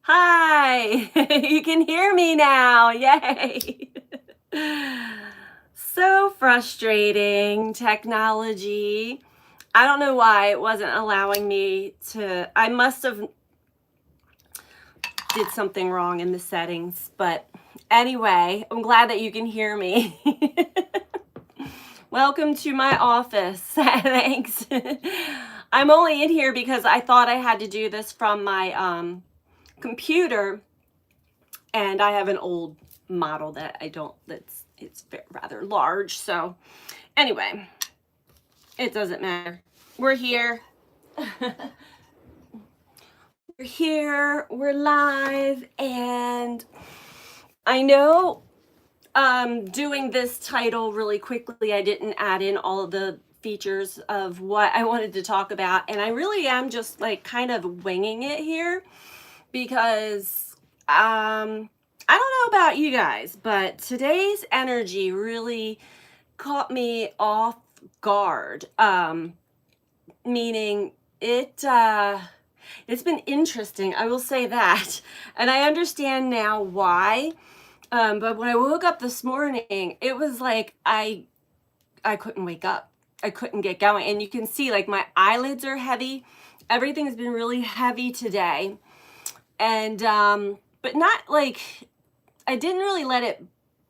Hi, you can hear me now. Yay. So frustrating, technology. I don't know why it wasn't allowing me to. I must have did something wrong in the settings, but anyway, I'm glad that you can hear me. Welcome to my office. Thanks. I'm only in here because I thought I had to do this from my computer, and I have an old model that I don't, it's rather large. So anyway, it doesn't matter. We're here. We're here, we're live, and I know doing this title really quickly, I didn't add in all of the features of what I wanted to talk about, and I really am just like kind of winging it here because I don't know about you guys, but today's energy really caught me off guard. Meaning it's been interesting, I will say that. And I understand now why. But when I woke up this morning, it was like I couldn't wake up. I couldn't get going. And you can see like my eyelids are heavy. Everything's been really heavy today. And but not like I didn't really let it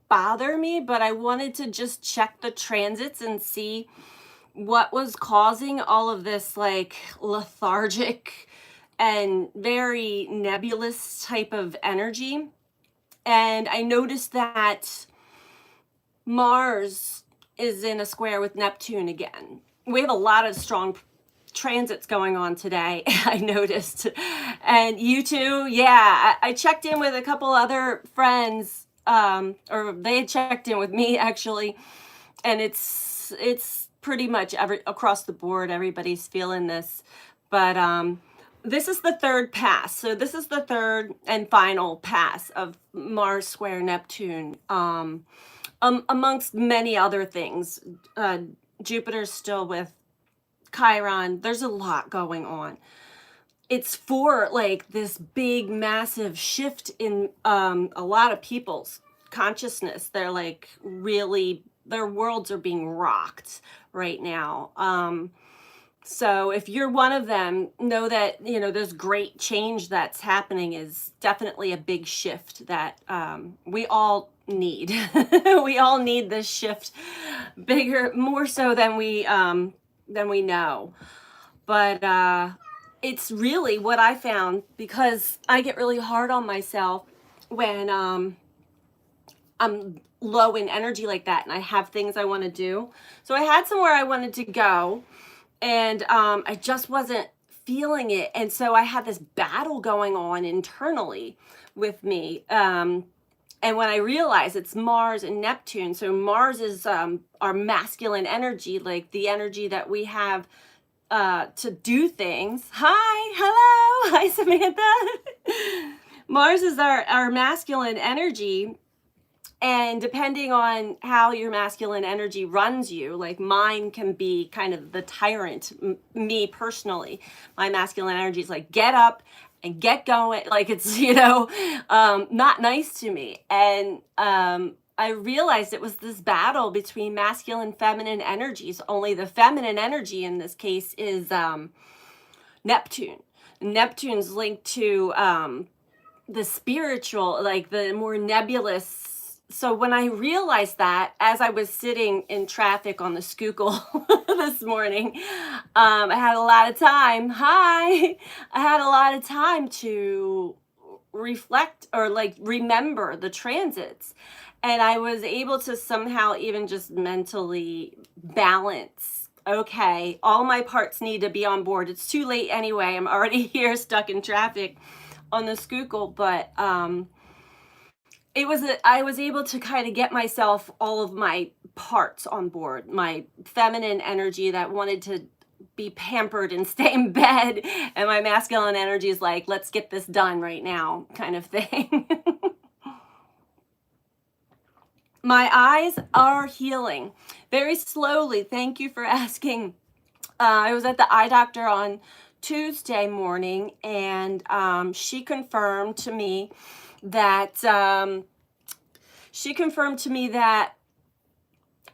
bother me, but I wanted to just check the transits and see what was causing all of this like lethargic and very nebulous type of energy. And I noticed that Mars is in a square with Neptune again. We have a lot of strong transits going on today, I noticed. And you too? Yeah, I checked in with a couple other friends, or they checked in with me actually, and it's pretty much across the board, everybody's feeling this. But this is the third pass. So this is the third and final pass of Mars square Neptune. Amongst many other things, Jupiter's still with Chiron. There's a lot going on. It's for like this big, massive shift in a lot of people's consciousness. They're like really, their worlds are being rocked right now. So if you're one of them, know that, you know, this great change that's happening is definitely a big shift that we all need. We all need this shift bigger, more so than we know. But it's really what I found, because I get really hard on myself when I'm low in energy like that and I have things I want to do. So I had somewhere I wanted to go, and I just wasn't feeling it. And so I had this battle going on internally with me. And when I realized it's Mars and Neptune, so Mars is our masculine energy, like the energy that we have to do things. Hi, hello, hi Samantha. Mars is our masculine energy, and depending on how your masculine energy runs you, like mine can be kind of the tyrant. Me personally, my masculine energy is like get up and get going, like it's, you know, not nice to me. And I realized it was this battle between masculine and feminine energies, only the feminine energy in this case is Neptune. Neptune's linked to the spiritual, like the more nebulous. So when I realized that, as I was sitting in traffic on the Schuylkill this morning, I had a lot of time. Hi, I had a lot of time to reflect or like remember the transits, and I was able to somehow even just mentally balance okay, all my parts need to be on board. It's too late anyway. I'm already here stuck in traffic on the Schuylkill, but I was able to kind of get myself all of my parts on board. My feminine energy that wanted to be pampered and stay in bed, and my masculine energy is like, let's get this done right now, kind of thing. My eyes are healing very slowly. Thank you for asking. I was at the eye doctor on Tuesday morning, and she confirmed to me that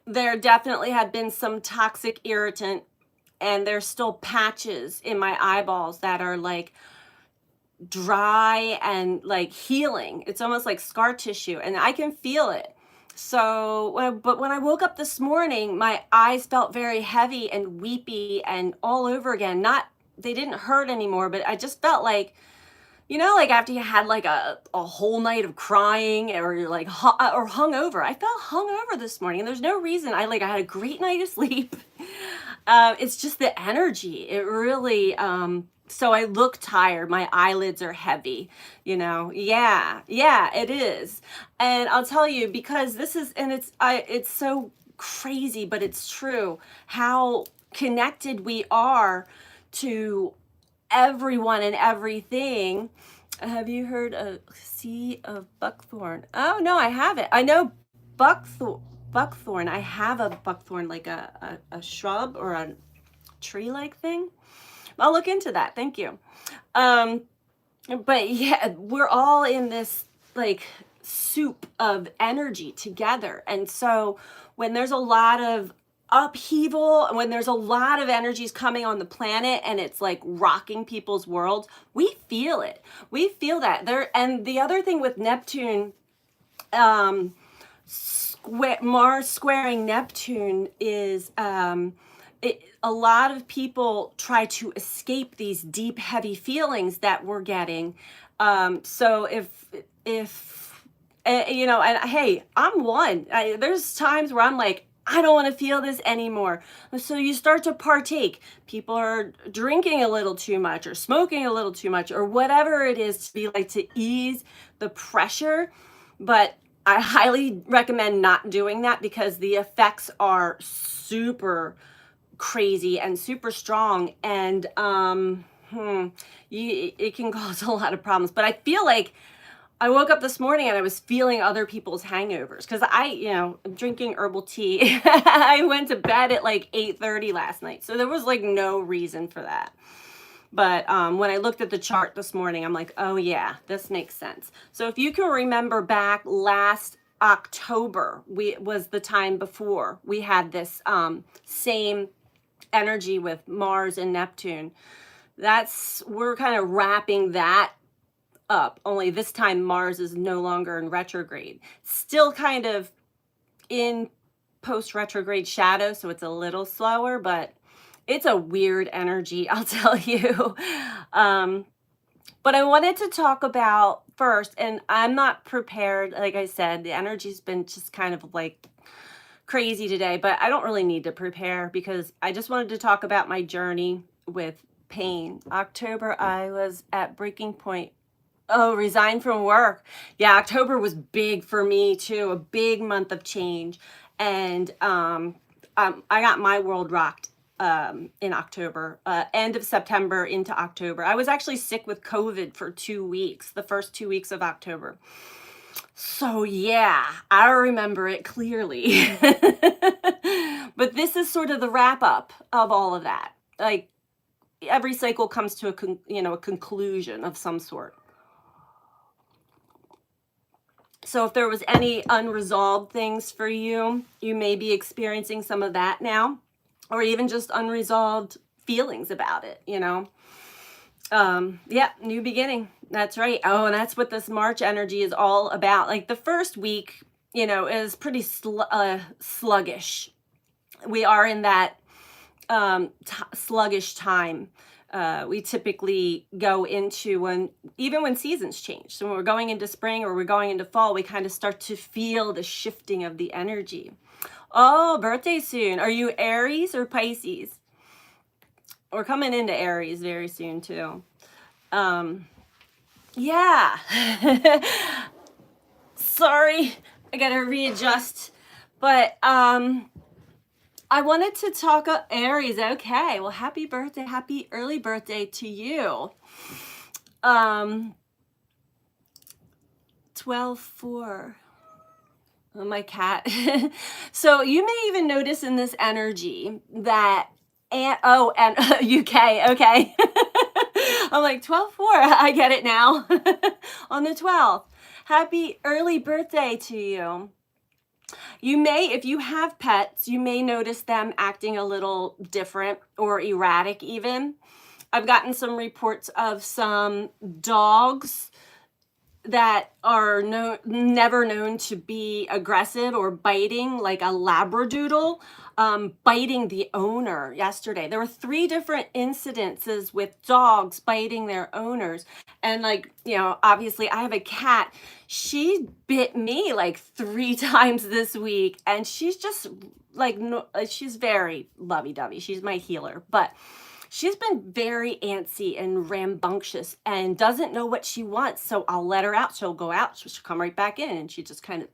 there definitely had been some toxic irritant, and there's still patches in my eyeballs that are like dry and like healing. It's almost like scar tissue, and I can feel it. So, but when I woke up this morning, my eyes felt very heavy and weepy and all over again. They didn't hurt anymore, but I just felt like, like after you had like a whole night of crying, or you're like, or hungover. I felt hungover this morning, and there's no reason. I had a great night of sleep. It's just the energy. It really, so I look tired. My eyelids are heavy, Yeah, it is. And I'll tell you, because it's so crazy, but it's true how connected we are to everyone and everything. Have you heard of sea of buckthorn? Oh no, I haven't. I know buckthorn. I have a buckthorn, like a shrub or a tree-like thing. I'll look into that. Thank you. But yeah, we're all in this like soup of energy together. And so when there's a lot of upheaval, when there's a lot of energies coming on the planet and it's like rocking people's worlds, we feel it. We feel that there. And the other thing with Neptune, Mars squaring Neptune is, a lot of people try to escape these deep, heavy feelings that we're getting. So if and hey, I'm one. There's times where I'm like, I don't want to feel this anymore. So you start to partake. People are drinking a little too much, or smoking a little too much, or whatever it is to ease the pressure. But I highly recommend not doing that, because the effects are super crazy and super strong, and it can cause a lot of problems. But I feel like I woke up this morning and I was feeling other people's hangovers, because I'm drinking herbal tea. I went to bed at like 8:30 last night, so there was like no reason for that. But when I looked at the chart this morning, I'm like, oh yeah, this makes sense. So if you can remember back last October, was the time before we had this same energy with Mars and Neptune. We're kind of wrapping that up, only this time Mars is no longer in retrograde. Still kind of in post-retrograde shadow, so it's a little slower, but it's a weird energy, I'll tell you. But I wanted to talk about first, and I'm not prepared. Like I said, the energy's been just kind of like crazy today, but I don't really need to prepare, because I just wanted to talk about my journey with pain. October, I was at breaking point. Oh, resigned from work. Yeah, October was big for me too, a big month of change. And I got my world rocked in October, end of September into October. I was actually sick with COVID for 2 weeks, the first 2 weeks of October. So yeah, I remember it clearly. But this is sort of the wrap up of all of that. Like every cycle comes to a conclusion of some sort. So if there was any unresolved things for you, you may be experiencing some of that now, or even just unresolved feelings about it, Yeah, new beginning. That's right. Oh, and that's what this March energy is all about. Like the first week, is pretty sluggish. We are in that sluggish time. We typically go into even when seasons change. So when we're going into spring or we're going into fall, we kind of start to feel the shifting of the energy. Oh, birthday soon. Are you Aries or Pisces? We're coming into Aries very soon too. Um, yeah. Sorry, I gotta readjust. But I wanted to talk Aries. Okay, well, happy birthday, happy early birthday to you. 12/4. Oh, my cat. So you may even notice in this energy that and UK, okay. I'm like 12/4. I get it now. On the 12th. Happy early birthday to you. You may, if you have pets, you may notice them acting a little different or erratic even. I've gotten some reports of some dogs that are never known to be aggressive or biting, like a Labradoodle, biting the owner yesterday. There were 3 different incidences with dogs biting their owners. And like, obviously I have a cat. She bit me like 3 times this week. And she's just like, no, she's very lovey-dovey. She's my healer. But she's been very antsy and rambunctious and doesn't know what she wants. So I'll let her out. She'll go out. She'll come right back in. And she just kind of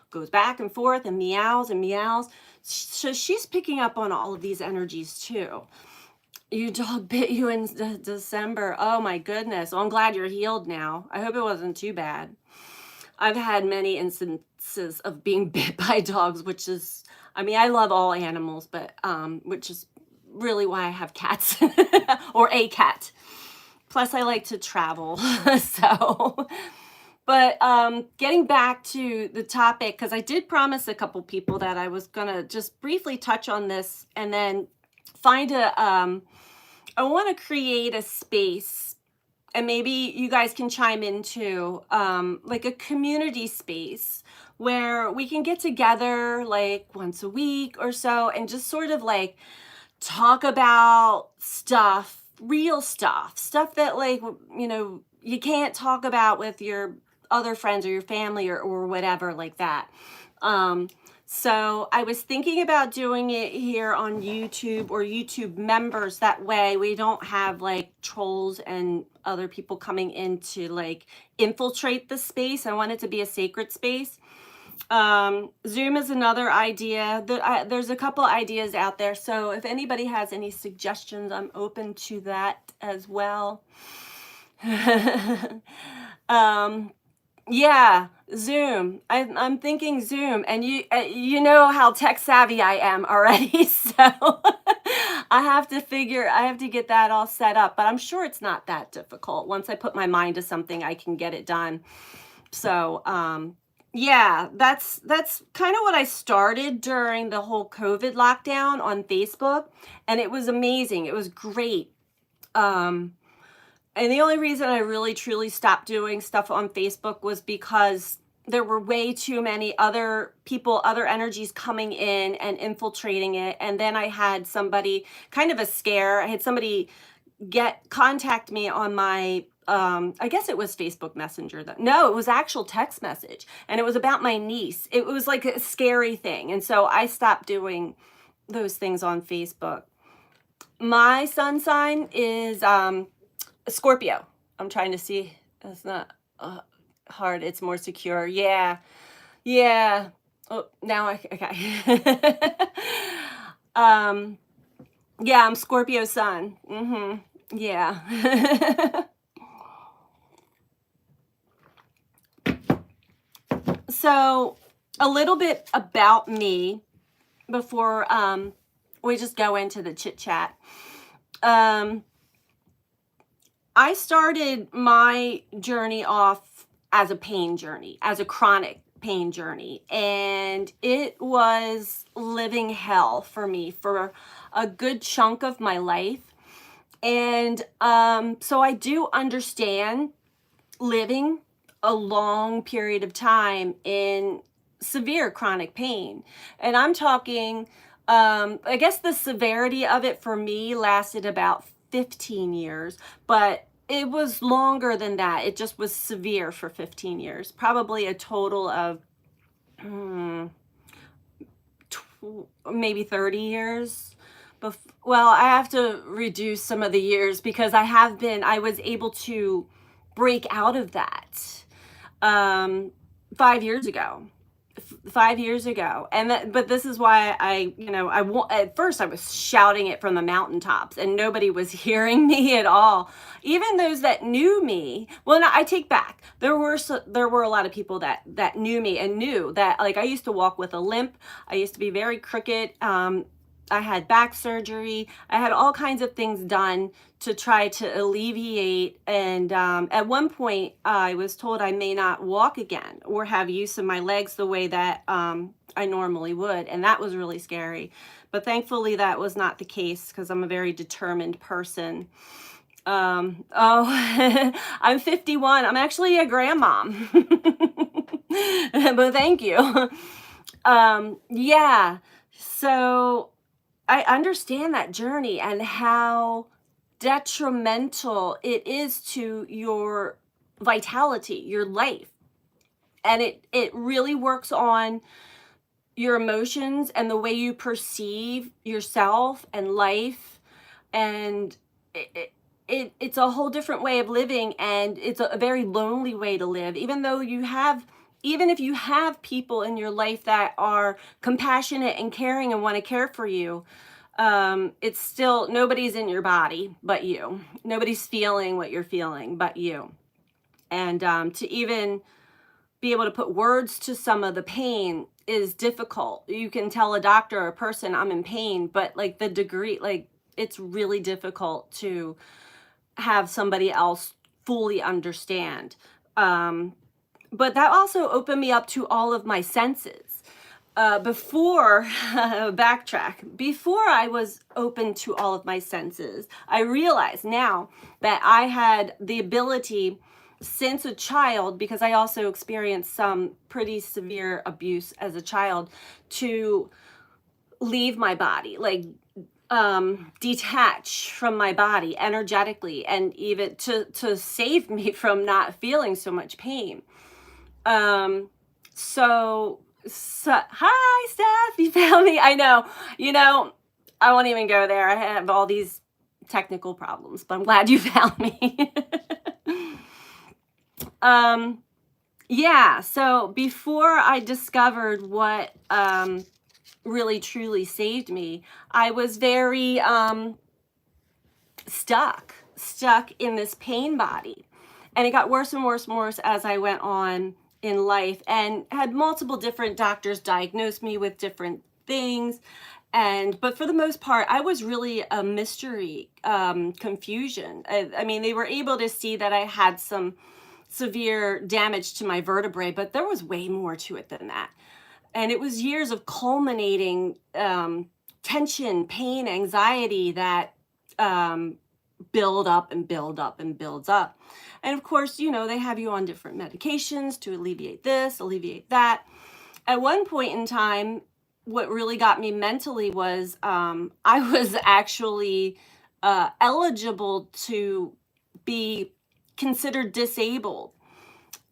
goes back and forth and meows and meows. So she's picking up on all of these energies too. Your dog bit you in December. Oh my goodness. Well, I'm glad you're healed now. I hope it wasn't too bad. I've had many instances of being bit by dogs, which is, I mean, I love all animals, but which is really why I have cats or a cat. Plus I like to travel. So, but getting back to the topic, because I did promise a couple people that I was gonna just briefly touch on this and then find I want to create a space, and maybe you guys can chime into like a community space where we can get together like once a week or so and just sort of like talk about stuff, real stuff that like, you can't talk about with your other friends or your family or whatever like that. So I was thinking about doing it here on YouTube or YouTube members. That way we don't have like trolls and other people coming in to like infiltrate the space. I want it to be a sacred space. Zoom is another idea. There's a couple ideas out there. So if anybody has any suggestions, I'm open to that as well. Yeah, Zoom. I'm thinking Zoom, and you know how tech savvy I am already, so I have to get that all set up, but I'm sure it's not that difficult. Once I put my mind to something, I can get it done. So, yeah, that's kind of what I started during the whole COVID lockdown on Facebook, and it was amazing. It was great. And the only reason I really truly stopped doing stuff on Facebook was because there were way too many other people, other energies coming in and infiltrating it. And then I had somebody, kind of a scare. I had somebody contact me on my I guess it was Facebook Messenger. No, it was actual text message, and it was about my niece. It was like a scary thing, and so I stopped doing those things on Facebook. My sun sign is Scorpio. I'm trying to see. It's not hard. It's more secure. Yeah. Yeah. Oh, now okay. Yeah, I'm Scorpio sun. Yeah. So, a little bit about me before we just go into the chit chat. I started my journey off as a pain journey, as a chronic pain journey, and it was living hell for me for a good chunk of my life. And so I do understand living a long period of time in severe chronic pain. And I'm talking, I guess the severity of it for me lasted about 15 years, but it was longer than that. It just was severe for 15 years, probably a total of maybe 30 years. Well, I have to reduce some of the years because I was able to break out of that 5 years ago. 5 years ago. But this is why at first I was shouting it from the mountaintops and nobody was hearing me at all. Even those that knew me, well, no, I take back. There were a lot of people that knew me and knew that, like, I used to walk with a limp. I used to be very crooked. I had back surgery. I had all kinds of things done to try to alleviate. And at one point, I was told I may not walk again or have use of my legs the way that I normally would. And that was really scary. But thankfully, that was not the case because I'm a very determined person. I'm 51. I'm actually a grandmom. But thank you. Yeah. So I understand that journey and how detrimental it is to your vitality, your life. And it really works on your emotions and the way you perceive yourself and life. And it's a whole different way of living, and it's a very lonely way to live, even if you have people in your life that are compassionate and caring and want to care for you. It's still, nobody's in your body but you. Nobody's feeling what you're feeling but you. And to even be able to put words to some of the pain is difficult. You can tell a doctor or a person, I'm in pain, but like the degree, like, it's really difficult to have somebody else fully understand. But that also opened me up to all of my senses. Before I was open to all of my senses, I realized now that I had the ability since a child, because I also experienced some pretty severe abuse as a child, to leave my body, like detach from my body energetically, and even to save me from not feeling so much pain. So hi, Steph, you found me. I know, I won't even go there. I have all these technical problems, but I'm glad you found me. Yeah, so before I discovered what really truly saved me, I was very stuck in this pain body. And it got worse and worse and worse as I went on in life, and had multiple different doctors diagnose me with different things. But for the most part, I was really a mystery, confusion. I mean, they were able to see that I had some severe damage to my vertebrae, but there was way more to it than that. And it was years of culminating tension, pain, anxiety that build up and build up and builds up. And of course, they have you on different medications to alleviate this, alleviate that. At one point in time, what really got me mentally was I was actually eligible to be considered disabled,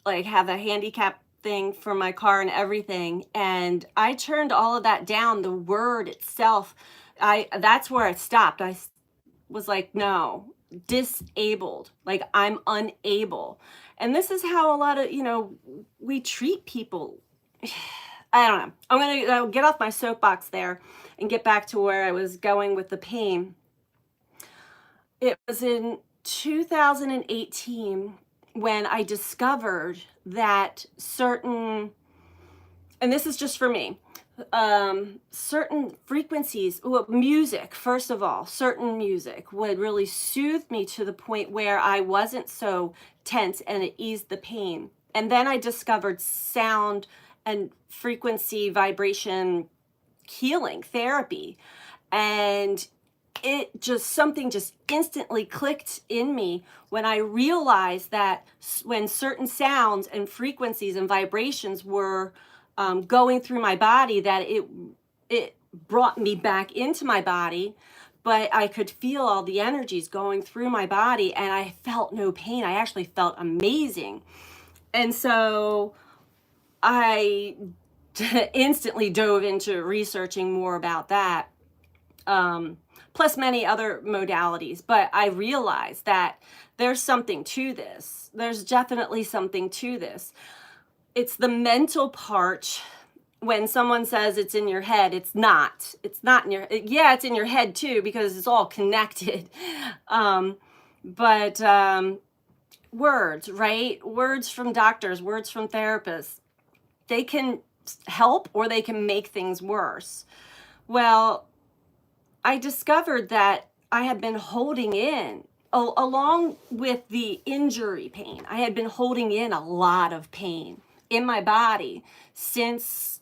like have a handicap thing for my car and everything. And I turned all of that down. The word itself, that's where I stopped. I was like, no, disabled, like I'm unable. And this is how a lot of, we treat people. I don't know. I'm going to get off my soapbox there and get back to where I was going with the pain. It was in 2018 when I discovered that certain, and this is just for me, certain frequencies, music, first of all, certain music would really soothe me to the point where I wasn't so tense, and it eased the pain. And then I discovered sound and frequency vibration healing therapy. And something just instantly clicked in me when I realized that when certain sounds and frequencies and vibrations were going through my body, that it brought me back into my body, but I could feel all the energies going through my body, and I felt no pain. I actually felt amazing. And so I instantly dove into researching more about that, plus many other modalities. But I realized that there's something to this. There's definitely something to this. It's the mental part. When someone says it's in your head, it's not. It's not in your, yeah, it's in your head too, because it's all connected. But words, right? Words from doctors, words from therapists, they can help or they can make things worse. Well, I discovered that I had been holding in, along with the injury pain, I had been holding in a lot of pain in my body since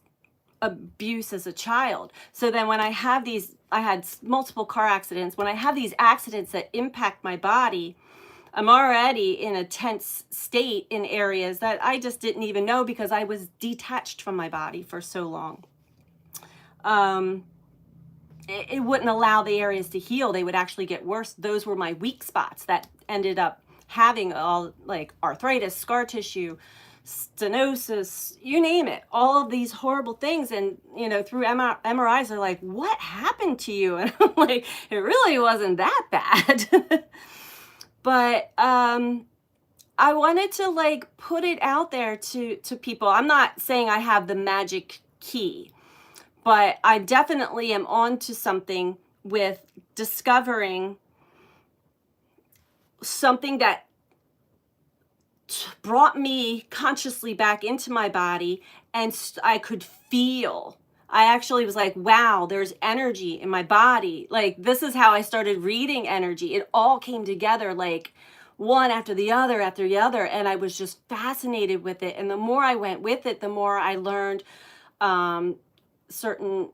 abuse as a child. So then when I have these, I had multiple car accidents. When I have these accidents that impact my body, I'm already in a tense state in areas that I just didn't even know because I was detached from my body for so long. It wouldn't allow the areas to heal. They would actually get worse. Those were my weak spots that ended up having all like arthritis, scar tissue, stenosis, you name it, all of these horrible things. And, you know, through MRIs, they're like, what happened to you? And I'm like, it really wasn't that bad. But I wanted to like put it out there to people. I'm not saying I have the magic key, but I definitely am on to something with discovering something that brought me consciously back into my body, and I could feel. I actually was like, wow, there's energy in my body. Like, this is how I started reading energy. It all came together like one after the other, and I was just fascinated with it. And the more I went with it, the more I learned certain,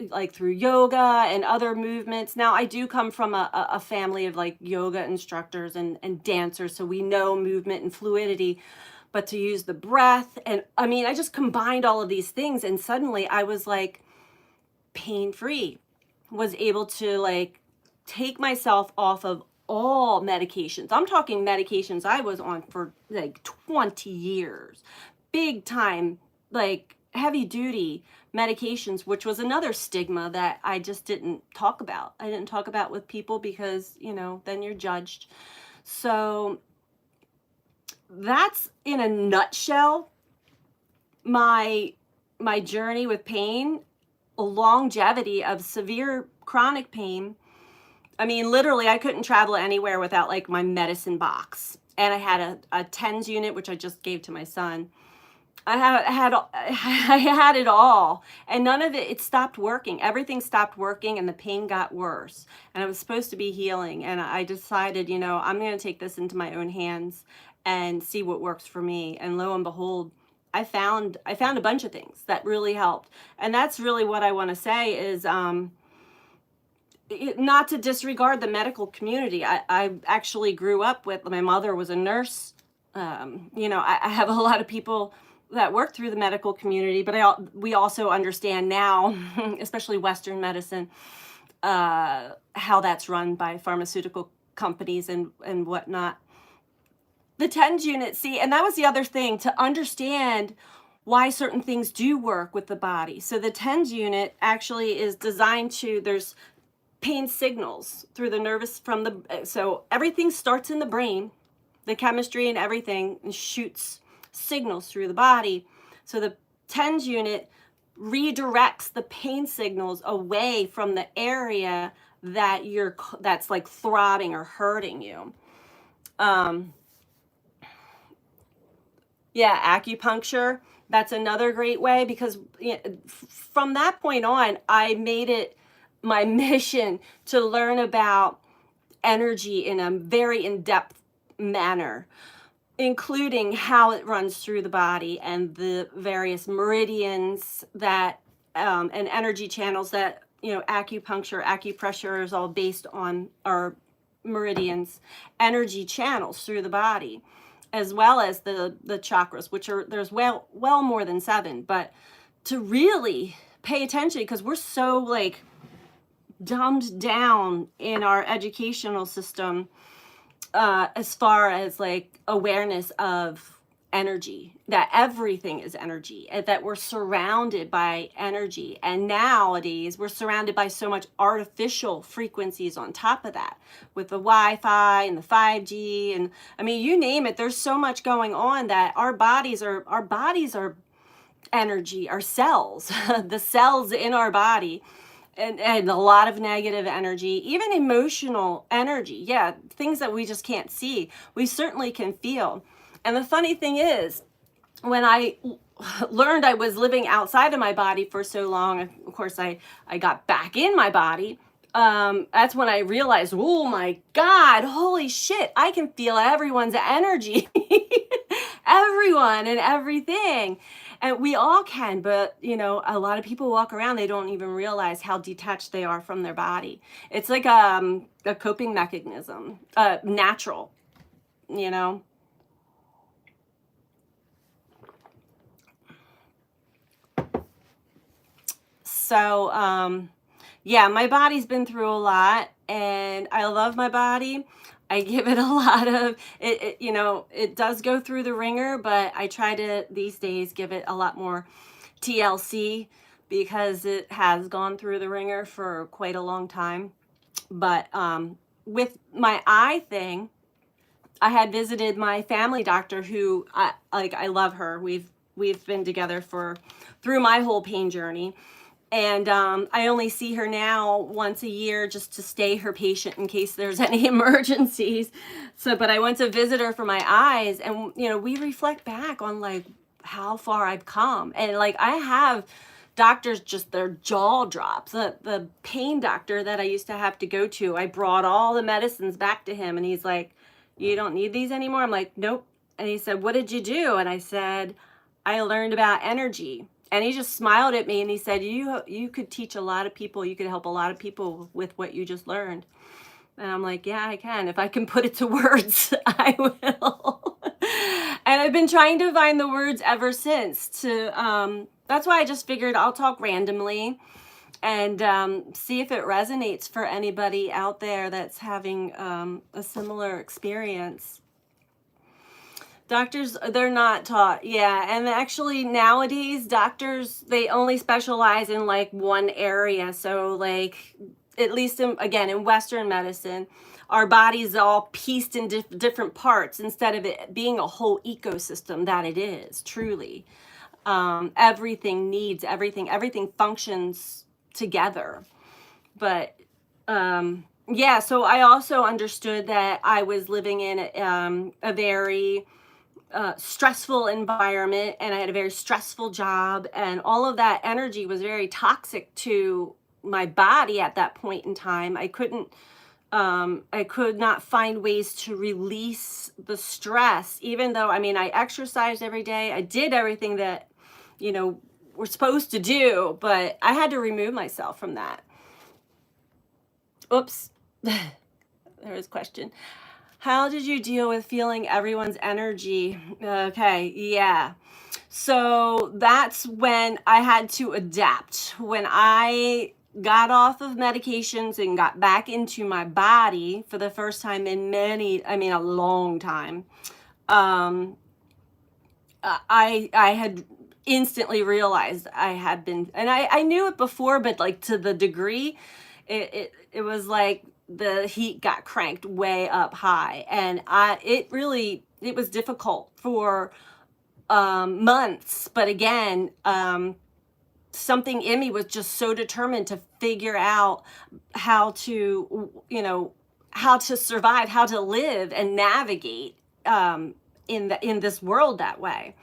like through yoga and other movements. Now, I do come from a family of like yoga instructors and dancers, so we know movement and fluidity. But to use the breath, and I mean, I just combined all of these things, and suddenly I was like pain-free, was able to like take myself off of all medications. I'm talking medications I was on for like 20 years, big time, like heavy duty medications, which was another stigma that I just didn't talk about. I didn't talk about with people because, you know, then you're judged. So that's in a nutshell my journey with pain, a longevity of severe chronic pain. I mean, literally, I couldn't travel anywhere without like my medicine box. And I had a TENS unit, which I just gave to my son. I had it all, and none of it stopped working. Everything stopped working, and the pain got worse. And I was supposed to be healing, and I decided, you know, I'm going to take this into my own hands and see what works for me. And lo and behold, I found a bunch of things that really helped. And that's really what I want to say is not to disregard the medical community. I actually grew up with, my mother was a nurse. You know, I have a lot of people that work through the medical community, but we also understand now, especially Western medicine, how that's run by pharmaceutical companies and whatnot. The TENS unit, see, and that was the other thing, to understand why certain things do work with the body. So the TENS unit actually is designed to, there's pain signals through the nervous so everything starts in the brain, the chemistry and everything, and shoots signals through the body. So the TENS unit redirects the pain signals away from the area that that's like throbbing or hurting you. Yeah, acupuncture, that's another great way, because from that point on, I made it my mission to learn about energy in a very in-depth manner, including how it runs through the body and the various meridians that and energy channels that, you know, acupressure is all based on our meridians, energy channels through the body, as well as the chakras, which are, there's well more than 7. But to really pay attention, because we're so like dumbed down in our educational system as far as like awareness of energy, that everything is energy, and that we're surrounded by energy. And nowadays we're surrounded by so much artificial frequencies on top of that, with the Wi-Fi and the 5G, and I mean, you name it, there's so much going on that our bodies are energy, our cells, the cells in our body, and a lot of negative energy, even emotional energy. Yeah, things that we just can't see, we certainly can feel. And the funny thing is, when I learned I was living outside of my body for so long, of course, I got back in my body. That's when I realized, oh my God, holy shit, I can feel everyone's energy, everyone and everything. And we all can, but you know, a lot of people walk around, they don't even realize how detached they are from their body. It's like a coping mechanism, natural, you know. So, yeah, my body's been through a lot, and I love my body. I give it a lot of it, you know, it does go through the ringer, but I try to these days give it a lot more TLC, because it has gone through the ringer for quite a long time. But with my eye thing, I had visited my family doctor, who I love her. We've been together for through my whole pain journey. And I only see her now once a year, just to stay her patient in case there's any emergencies. So, but I went to visit her for my eyes, and you know, we reflect back on like how far I've come. And like, I have doctors, just their jaw drops. The pain doctor that I used to have to go to, I brought all the medicines back to him, and he's like, "You don't need these anymore?" I'm like, "Nope." And he said, "What did you do?" And I said, "I learned about energy." And he just smiled at me, and he said, you could teach a lot of people, you could help a lot of people with what you just learned. And I'm like, yeah, I can. If I can put it to words, I will. And I've been trying to find the words ever since that's why I just figured I'll talk randomly and see if it resonates for anybody out there that's having a similar experience. Doctors, they're not taught. Yeah. And actually nowadays, doctors, they only specialize in like one area. So like, at least again, in Western medicine, our body's all pieced in different parts, instead of it being a whole ecosystem that it is, truly. Everything needs everything. Everything functions together. But yeah, so I also understood that I was living in a very stressful environment, and I had a very stressful job, and all of that energy was very toxic to my body at that point in time. I could not find ways to release the stress, even though, I mean, I exercised every day. I did everything that, you know, we're supposed to do, but I had to remove myself from that. Oops. There was a question. How did you deal with feeling everyone's energy? Okay, yeah. So that's when I had to adapt. When I got off of medications and got back into my body for the first time in a long time, I had instantly realized I had been, and I knew it before, but like to the degree, it was like the heat got cranked way up high, and it was difficult for months. But again, something in me was just so determined to figure out how to, you know, how to survive, how to live and navigate in this world that way.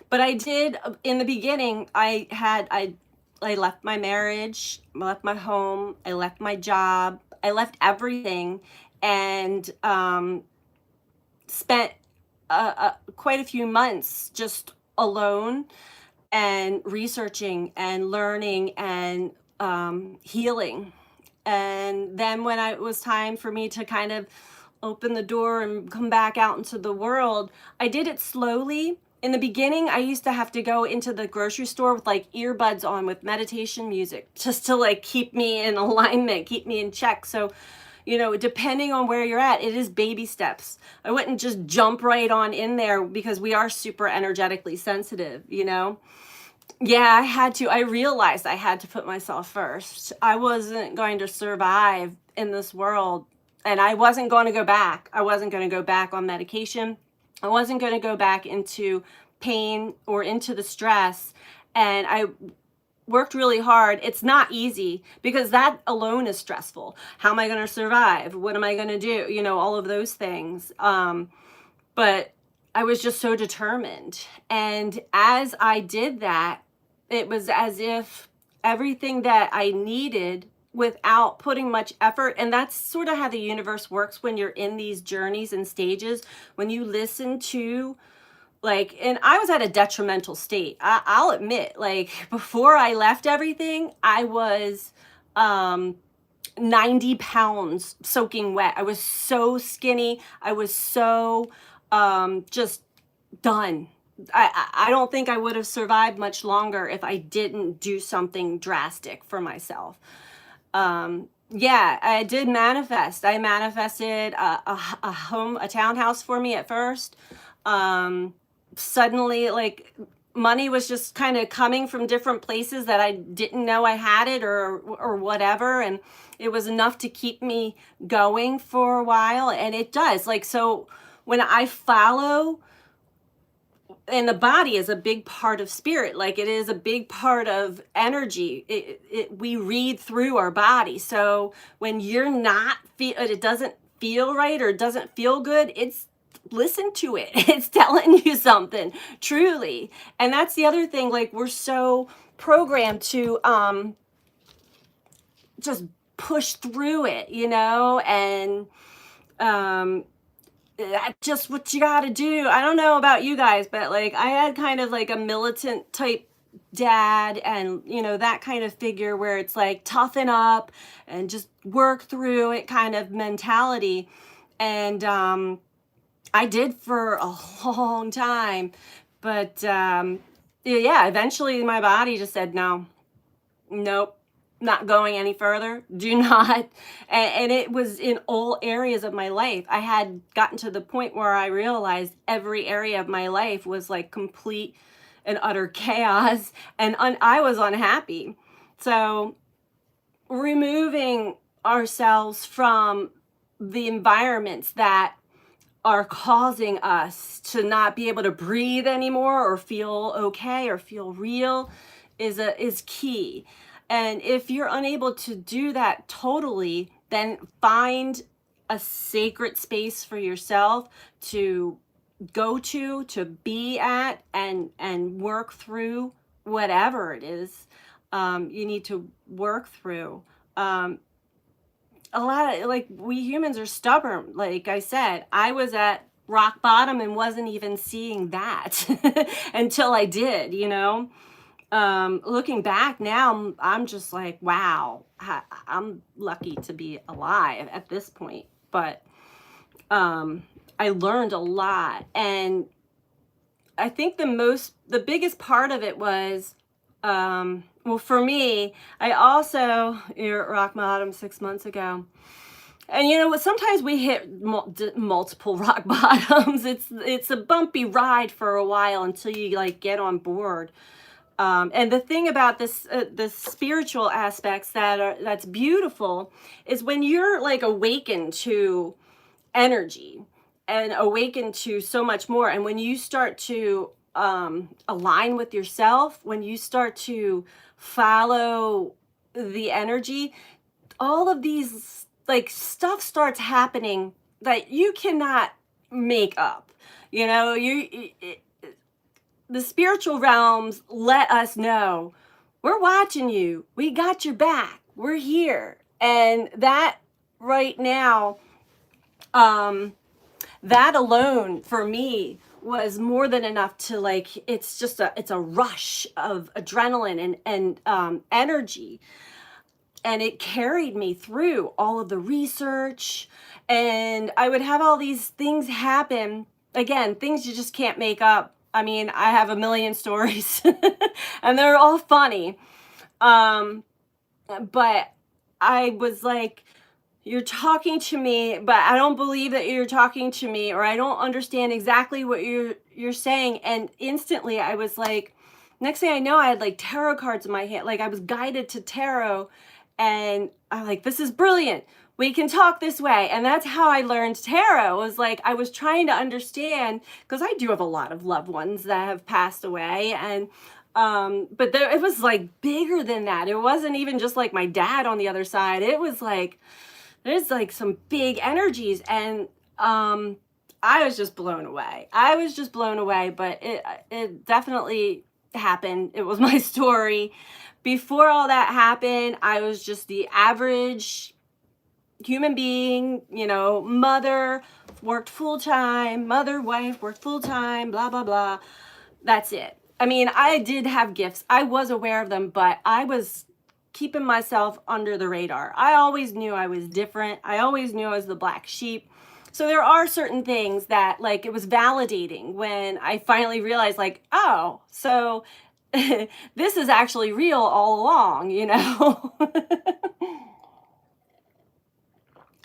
But I did, in the beginning, I left my marriage, I left my home, I left my job, I left everything, and spent quite a few months just alone, and researching and learning and healing. And then when it was time for me to kind of open the door and come back out into the world, I did it slowly. In the beginning, I used to have to go into the grocery store with like earbuds on with meditation music, just to like keep me in alignment, keep me in check. So, depending on where you're at, it is baby steps. I wouldn't just jump right on in there because we are super energetically sensitive. Yeah, I realized I had to put myself first. I wasn't going to survive in this world, and I wasn't going to go back. I wasn't going to go back on medication. I wasn't going to go back into pain or into the stress. And I worked really hard. It's not easy because that alone is stressful. How am I going to survive? What am I going to do? All of those things. But I was just so determined. And as I did that, it was as if everything that I needed without putting much effort, and that's sort of how the universe works when you're in these journeys and stages, when you listen to, and I was at a detrimental state. I'll admit, before I left everything, I was 90 pounds soaking wet. I was so skinny. I was so just done. I don't think I would have survived much longer if I didn't do something drastic for myself. Yeah, I did manifest. I manifested a home, a townhouse for me at first. Suddenly, money was just kind of coming from different places that I didn't know I had it or whatever, and it was enough to keep me going for a while. And it does, so when I follow, and the body is a big part of spirit, it is a big part of energy. We read through our body. So when you're not it doesn't feel right or it doesn't feel good, listen to it. It's telling you something, truly. And that's the other thing, we're so programmed to just push through it, and that's just what you got to do. I don't know about you guys, but I had kind of a militant type dad, and that kind of figure where it's toughen up and just work through it kind of mentality. And I did for a long time, but yeah, eventually my body just said, no, nope, not going any further. Do not. And it was in all areas of my life. I had gotten to the point where I realized every area of my life was complete and utter chaos, and I was unhappy. So removing ourselves from the environments that are causing us to not be able to breathe anymore or feel okay or feel real is key. And if you're unable to do that totally, then find a sacred space for yourself to go to be at, and work through whatever it is you need to work through. A lot of we humans are stubborn. Like I said, I was at rock bottom and wasn't even seeing that until I did, looking back now, I'm just wow, I'm lucky to be alive at this point. But I learned a lot, and I think the biggest part of it was, well, for me, you're at rock bottom 6 months ago. And sometimes we hit multiple rock bottoms. It's a bumpy ride for a while until you get on board. And the thing about this, the spiritual aspects that's beautiful is when you're awakened to energy and awakened to so much more. And when you start to align with yourself, when you start to follow the energy, all of these stuff starts happening that you cannot make up. The spiritual realms let us know, we're watching you. We got your back. We're here. And that right now, that alone for me was more than enough to it's a rush of adrenaline and energy. And it carried me through all of the research, and I would have all these things happen. Again, things you just can't make up. I mean, I have a million stories and they're all funny. But I was you're talking to me, but I don't believe that you're talking to me, or I don't understand exactly what you're saying. And instantly I was like, next thing I know, I had like tarot cards in my hand. Like I was guided to tarot, and I'm like, this is brilliant. We can talk this way. And that's how I learned tarot. Was like I was trying to understand, because I do have a lot of loved ones that have passed away, and but there, it was like bigger than that. It wasn't even just like my dad on the other side. It was like there's like some big energies, and I was just blown away. I was just blown away, but it definitely happened. It was my story. Before all that happened, I was just the average human being, mother, worked full time, mother, wife, worked full time, blah, blah, blah. That's it. I mean, I did have gifts. I was aware of them, but I was keeping myself under the radar. I always knew I was different. I always knew I was the black sheep. So there are certain things that, like, it was validating when I finally realized, like, oh, so this is actually real all along,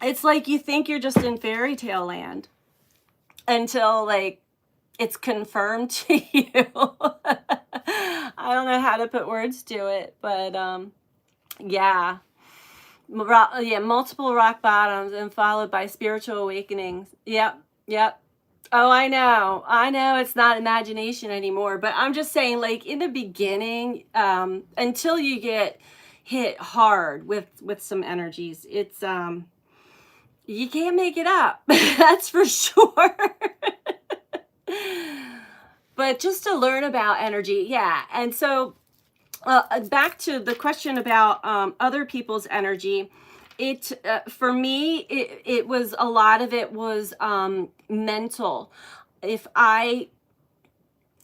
It's like you think you're just in fairy tale land until, like, it's confirmed to you. I don't know how to put words to it, but yeah. Yeah, multiple rock bottoms and followed by spiritual awakenings. Yep, yep. Oh, I know it's not imagination anymore, but I'm just saying, like, in the beginning, until you get hit hard with some energies, it's you can't make it up. That's for sure. But just to learn about energy, yeah. And so back to the question about other people's energy, it for me, it was, a lot of it was mental. If I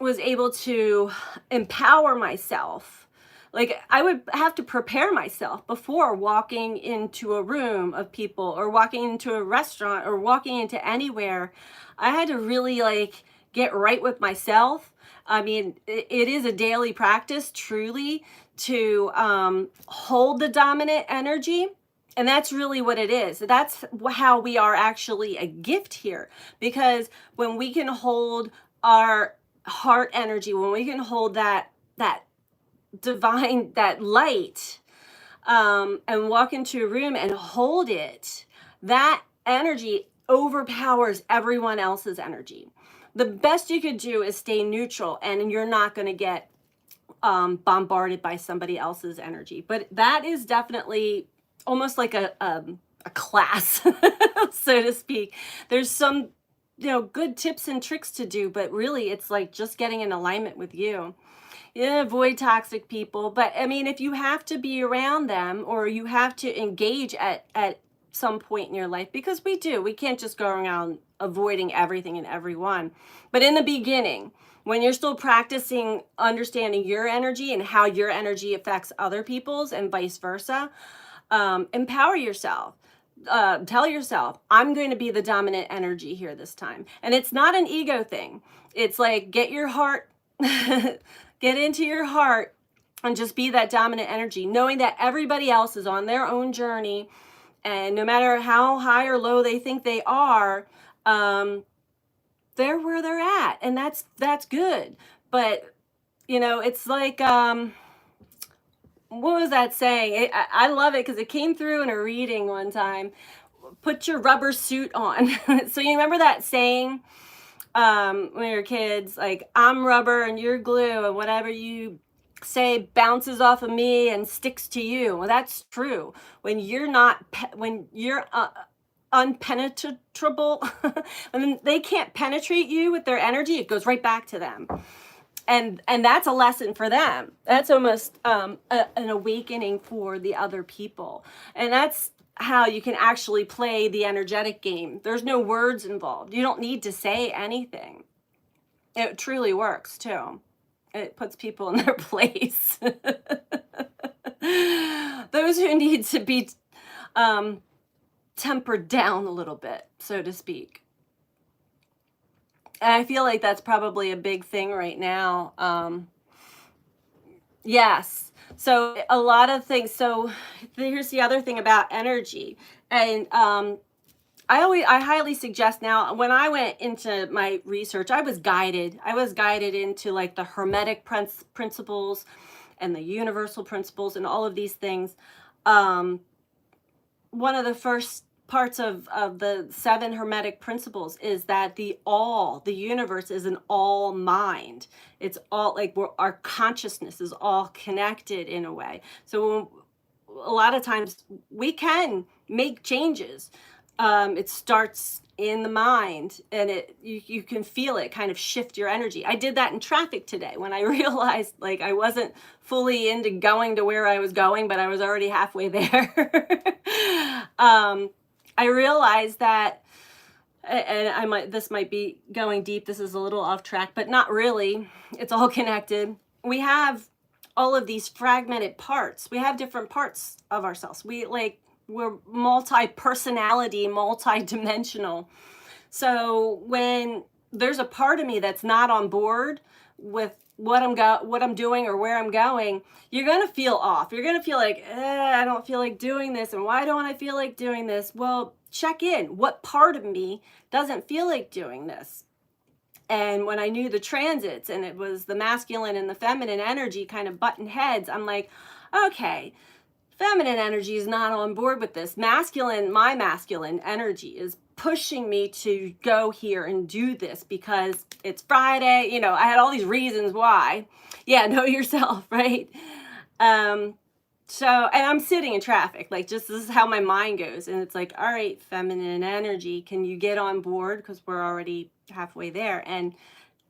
was able to empower myself, like I would have to prepare myself before walking into a room of people, or walking into a restaurant, or walking into anywhere. I had to really, like, get right with myself. I mean, it is a daily practice, truly, to hold the dominant energy. And that's really what it is. That's how we are actually a gift here. Because when we can hold our heart energy, when we can hold that divine, that light, and walk into a room and hold it, that energy overpowers everyone else's energy. The best you could do is stay neutral, and you're not going to get bombarded by somebody else's energy. But that is definitely almost like a class, so to speak. There's some good tips and tricks to do, but really it's like just getting in alignment with you. Avoid toxic people, but I mean, if you have to be around them, or you have to engage at some point in your life, because we can't just go around avoiding everything and everyone. But in the beginning, when you're still practicing understanding your energy and how your energy affects other people's, and vice versa, empower yourself. Tell yourself, I'm going to be the dominant energy here this time. And it's not an ego thing. It's like, get your heart, get into your heart, and just be that dominant energy, knowing that everybody else is on their own journey. And no matter how high or low they think they are, they're where they're at. And that's good. But, it's like, what was that saying? I love it because it came through in a reading one time. Put your rubber suit on. So you remember that saying when we were kids, like, I'm rubber and you're glue, and whatever you say bounces off of me and sticks to you. Well, that's true. When you're not, when you're unpenetrable, and they can't penetrate you with their energy, it goes right back to them. And that's a lesson for them. That's almost an awakening for the other people. And that's how you can actually play the energetic game. There's no words involved. You don't need to say anything. It truly works too. It puts people in their place. Those who need to be tempered down a little bit, so to speak. And I feel like that's probably a big thing right now. Yes. So a lot of things. So here's the other thing about energy. And I highly suggest now, when I went into my research, I was guided. I was guided into like the Hermetic principles and the universal principles and all of these things. Um, One of the first parts of the 7 Hermetic principles is that the universe is an all mind. It's all like our consciousness is all connected in a way. So a lot of times we can make changes. It starts in the mind, and you can feel it kind of shift your energy. I did that in traffic today when I realized like I wasn't fully into going to where I was going, but I was already halfway there. I realized that, and this might be going deep. This is a little off track, but not really. It's all connected. We have all of these fragmented parts. We have different parts of ourselves. We're multi-personality, multi-dimensional. So when there's a part of me that's not on board with what I'm doing or where I'm going, you're going to feel off. You're going to feel like, I don't feel like doing this. And why don't I feel like doing this? Well, check in. What part of me doesn't feel like doing this? And when I knew the transits and it was the masculine and the feminine energy kind of button heads, I'm like, okay, feminine energy is not on board with this. My masculine energy is pushing me to go here and do this because it's Friday. I had all these reasons why. Yeah, know yourself, right? So, and I'm sitting in traffic, like just this is how my mind goes. And it's like, all right, feminine energy, can you get on board? Because we're already halfway there. And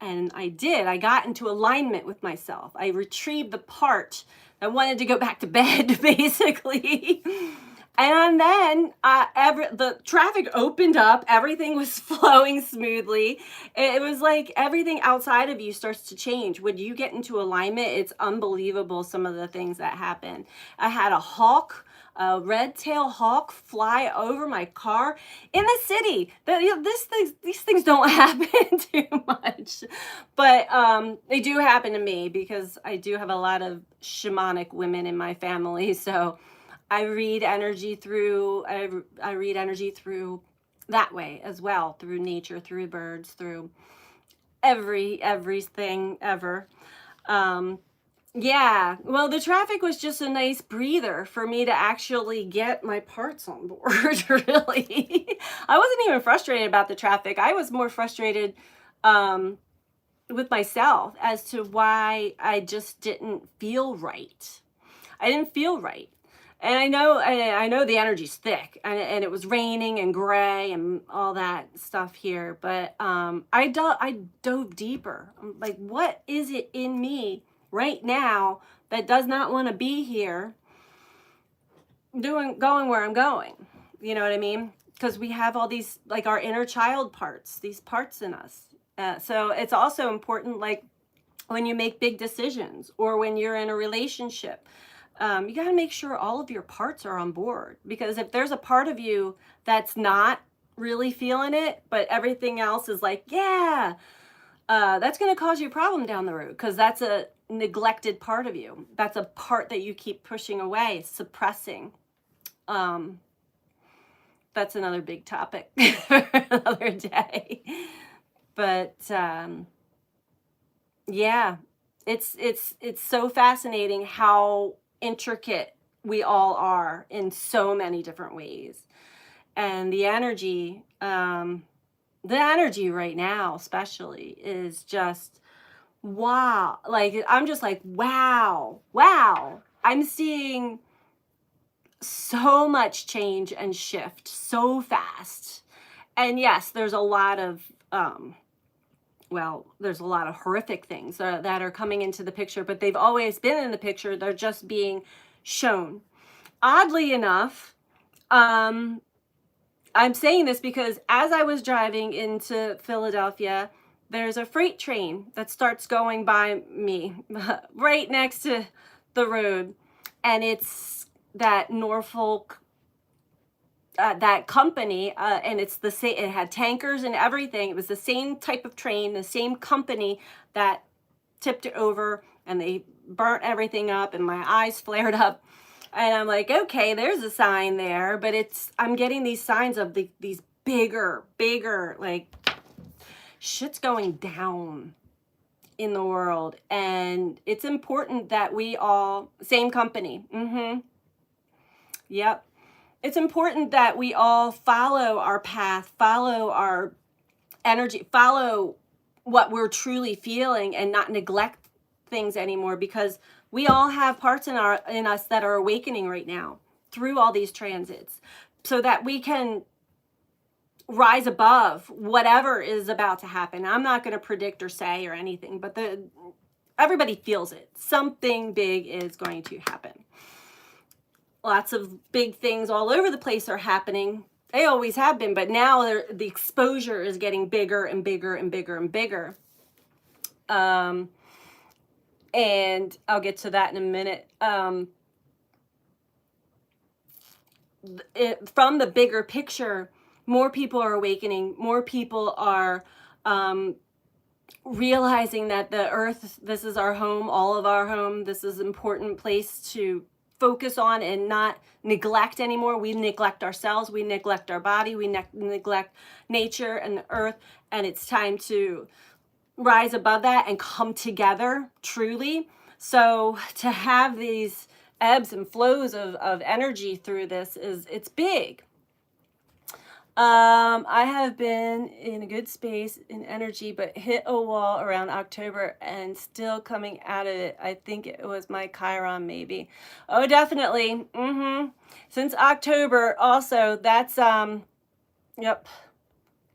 I did. I got into alignment with myself. I retrieved the part that wanted to go back to bed, basically. And then the traffic opened up. Everything was flowing smoothly. It was like everything outside of you starts to change. When you get into alignment, it's unbelievable some of the things that happen. I had a red-tailed hawk fly over my car in the city. These things don't happen too much, but they do happen to me because I do have a lot of shamanic women in my family. So I read energy through. I read energy through that way as well, through nature, through birds, through everything ever. Yeah, well, the traffic was just a nice breather for me to actually get my parts on board, really. I wasn't even frustrated about the traffic. I was more frustrated with myself as to why I just didn't feel right. I didn't feel right. And I know the energy's thick, and it was raining and gray and all that stuff here, but I dove deeper. I'm like, what is it in me right now that does not want to be here going where I'm going? You know what I mean? Because we have all these, like, our inner child parts, these parts in us. So it's also important, like when you make big decisions or when you're in a relationship, you got to make sure all of your parts are on board, because if there's a part of you that's not really feeling it, but everything else is like, yeah, that's going to cause you a problem down the road, because that's a neglected part of you. That's a part that you keep pushing away, suppressing. That's another big topic for another day. But yeah, it's so fascinating how intricate we all are in so many different ways. And the energy right now especially is just wow. Like, I'm just like, wow, I'm seeing so much change and shift so fast. And yes, there's a lot of there's a lot of horrific things that are coming into the picture, but they've always been in the picture. They're just being shown. Oddly enough, I'm saying this because as I was driving into Philadelphia, there's a freight train that starts going by me right next to the road. And it's that Norfolk, that company, and it's the same. It had tankers and everything. It was the same type of train, the same company that tipped it over, and they burnt everything up, and my eyes flared up. And I'm like, okay, there's a sign there, but I'm getting these signs of these bigger, like shit's going down in the world. And it's important that we all, same company. Yep. It's important that we all follow our path, follow our energy, follow what we're truly feeling and not neglect things anymore, because we all have parts in us that are awakening right now through all these transits, so that we can rise above whatever is about to happen. I'm not going to predict or say or anything, but everybody feels it. Something big is going to happen. Lots of big things all over the place are happening. They always have been, but now the exposure is getting bigger and bigger and bigger and bigger. And I'll get to that in a minute. From the bigger picture, more people are awakening. More people are realizing that the earth, this is our home, all of our home. This is an important place to focus on and not neglect anymore. We neglect ourselves. We neglect our body. We neglect nature and the earth. And it's time to rise above that and come together truly. So to have these ebbs and flows of energy through this it's big. I have been in a good space in energy, but hit a wall around October and still coming out of it. I think it was my Chiron, maybe. Oh, definitely. Since October, also, that's, yep.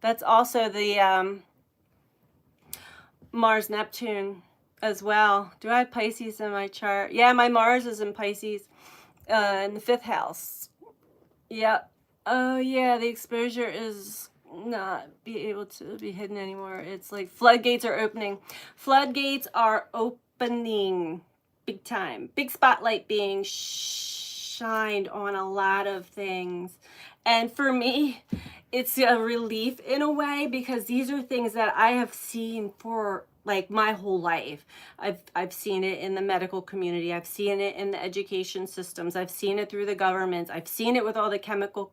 That's also the, Mars Neptune as well. Do I have Pisces in my chart? Yeah, my Mars is in Pisces, in the 5th house. Yep. Oh yeah, the exposure is not be able to be hidden anymore. It's like floodgates are opening. Floodgates are opening big time. Big spotlight being shined on a lot of things. And for me, it's a relief in a way, because these are things that I have seen for like my whole life. I've seen it in the medical community. I've seen it in the education systems. I've seen it through the governments. I've seen it with all the chemical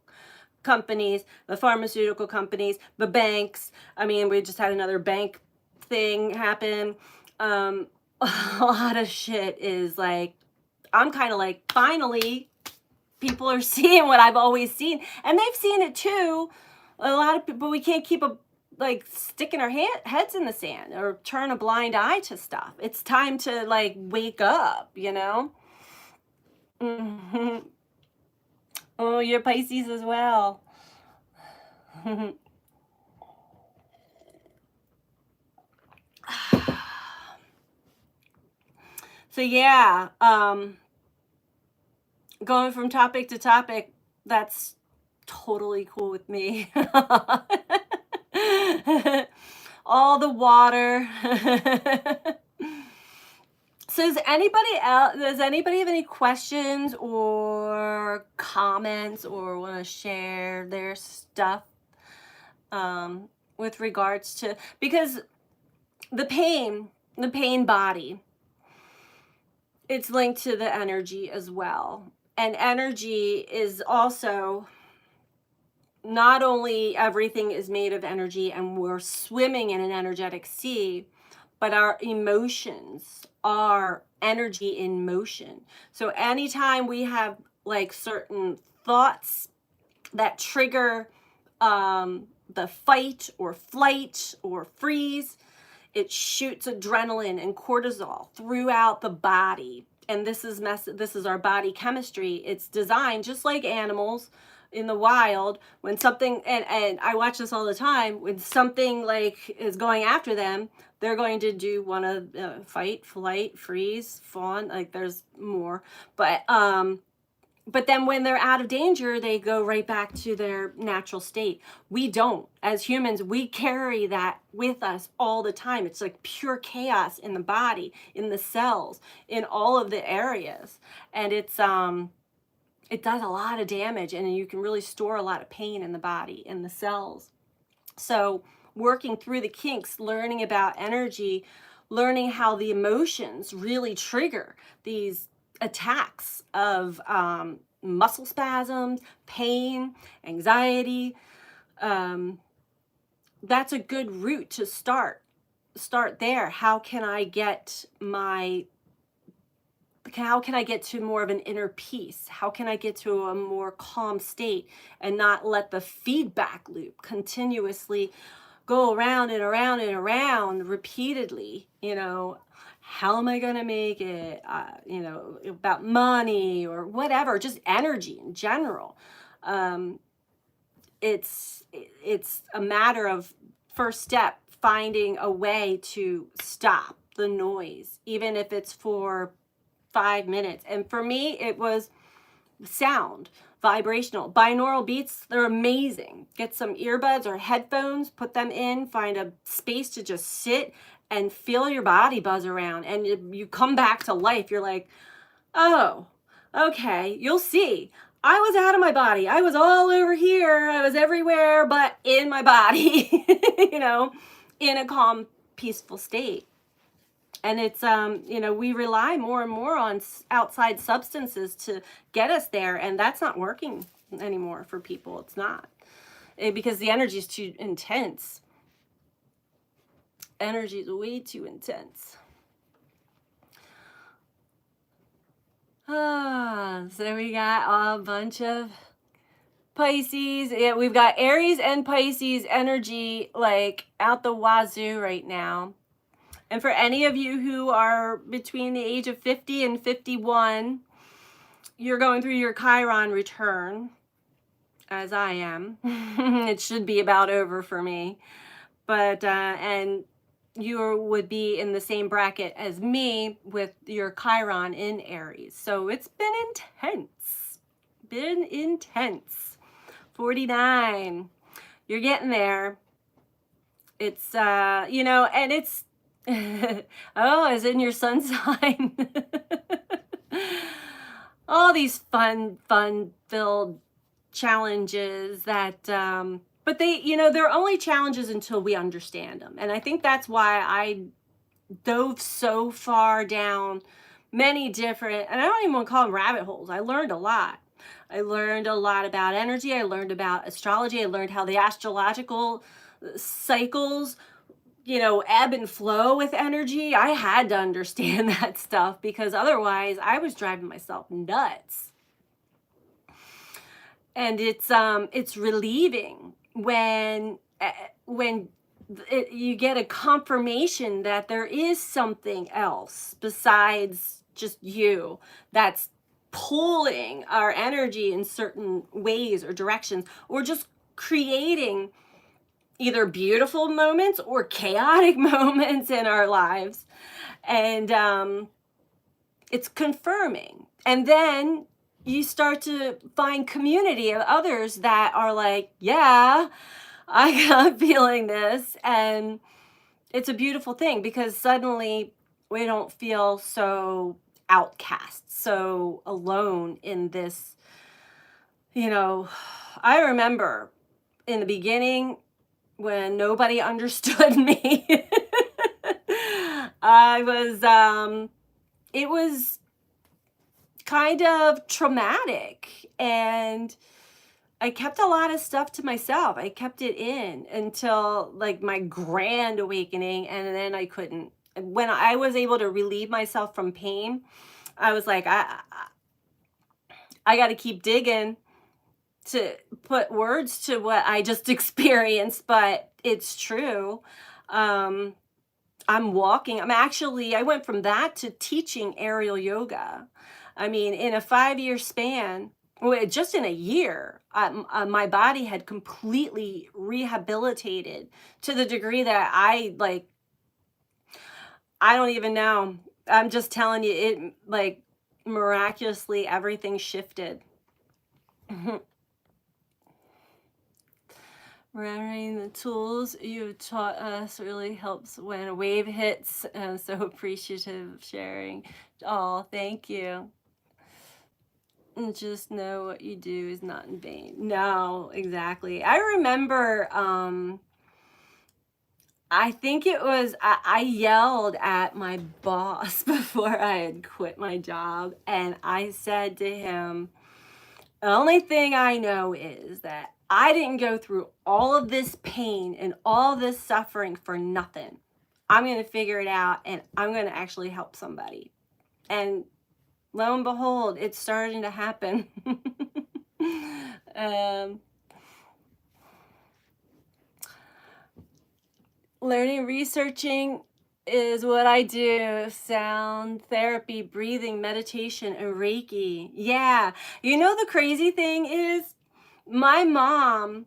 companies, the pharmaceutical companies, the banks. I mean, we just had another bank thing happen. A lot of shit is like, I'm kind of like, finally, people are seeing what I've always seen. And they've seen it too. A lot of people, we can't keep sticking our heads in the sand or turn a blind eye to stuff. It's time to like wake up, you know? Oh, you're Pisces as well. So yeah, going from topic to topic, that's totally cool with me. All the water. So does anybody have any questions or comments or want to share their stuff with regards to, because the pain body, it's linked to the energy as well. And energy is also, not only everything is made of energy and we're swimming in an energetic sea, but our emotions are energy in motion. So anytime we have like certain thoughts that trigger the fight or flight or freeze, it shoots adrenaline and cortisol throughout the body. And this is our body chemistry. It's designed just like animals in the wild. When something, and I watch this all the time, when something like is going after them, they're going to do one of fight, flight, freeze, fawn. Like there's more, but then when they're out of danger, they go right back to their natural state. We don't. As humans, we carry that with us all the time. It's like pure chaos in the body, in the cells, in all of the areas. And it does a lot of damage, and you can really store a lot of pain in the body, in the cells. So working through the kinks, learning about energy, learning how the emotions really trigger these attacks of muscle spasms, pain, anxiety. Um, that's a good route to start there. How can I get to more of an inner peace? How can I get to a more calm state and not let the feedback loop continuously go around and around and around repeatedly? How am I going to make it? About money or whatever, just energy in general. Um, it's a matter of, first step, finding a way to stop the noise, even if it's for 5 minutes. And for me, it was sound, vibrational, binaural beats. They're amazing. Get some earbuds or headphones, put them in, find a space to just sit and feel your body buzz around, and you come back to life. You're like, oh, okay. You'll see. I was out of my body. I was all over here. I was everywhere but in my body, in a calm, peaceful state. And it's, we rely more and more on outside substances to get us there. And that's not working anymore for people. It's not. Because the energy is too intense. Energy is way too intense. So we got a bunch of Pisces. Yeah, we've got Aries and Pisces energy like out the wazoo right now. And for any of you who are between the age of 50 and 51, you're going through your Chiron return, as I am. It should be about over for me. But, and you would be in the same bracket as me with your Chiron in Aries. So it's been intense. 49. You're getting there. It's, and it's, oh, is in your sun sign. All these fun-filled challenges that, but they're only challenges until we understand them. And I think that's why I dove so far down many different, and I don't even want to call them rabbit holes. I learned a lot. I learned a lot about energy. I learned about astrology. I learned how the astrological cycles, ebb and flow with energy. I had to understand that stuff because otherwise I was driving myself nuts. And it's relieving when you get a confirmation that there is something else besides just you that's pulling our energy in certain ways or directions, or just creating either beautiful moments or chaotic moments in our lives. And it's confirming. And then you start to find community of others that are like, yeah, I'm feeling this. And it's a beautiful thing because suddenly we don't feel so outcast, so alone in this. I remember in the beginning when nobody understood me. It was kind of traumatic, and I kept a lot of stuff to myself. I kept it in until like my grand awakening, and then I couldn't. When I was able to relieve myself from pain, I was like, I got to keep digging to put words to what I just experienced, but it's true. I went from that to teaching aerial yoga. I mean, in a 5-year span, just in a year, my body had completely rehabilitated to the degree that I don't even know. I'm just telling you, it like miraculously everything shifted. Remembering the tools you taught us really helps when a wave hits. I'm so appreciative of sharing. Oh, thank you. And just know what you do is not in vain. No, exactly. I remember I think it was, I yelled at my boss before I had quit my job. And I said to him, the only thing I know is that I didn't go through all of this pain and all this suffering for nothing. I'm going to figure it out and I'm going to actually help somebody. And lo and behold, it's starting to happen. um, Learning, researching is what I do. Sound therapy, breathing, meditation, and Reiki. Yeah. You know, the crazy thing is, my mom,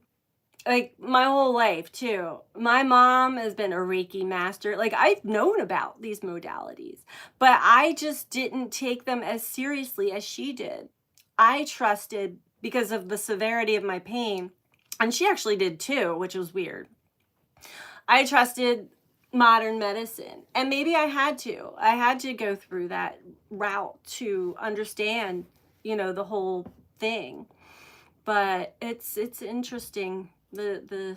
like my whole life too, my mom has been a Reiki master. Like, I've known about these modalities, but I just didn't take them as seriously as she did. I trusted because of the severity of my pain, and she actually did too, which was weird. I trusted modern medicine. And maybe I had to. I had to go through that route to understand, the whole thing. But it's interesting, the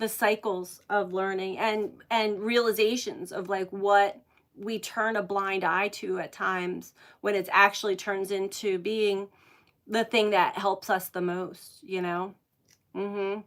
cycles of learning and realizations of like what we turn a blind eye to at times when it actually turns into being the thing that helps us the most. Mhm.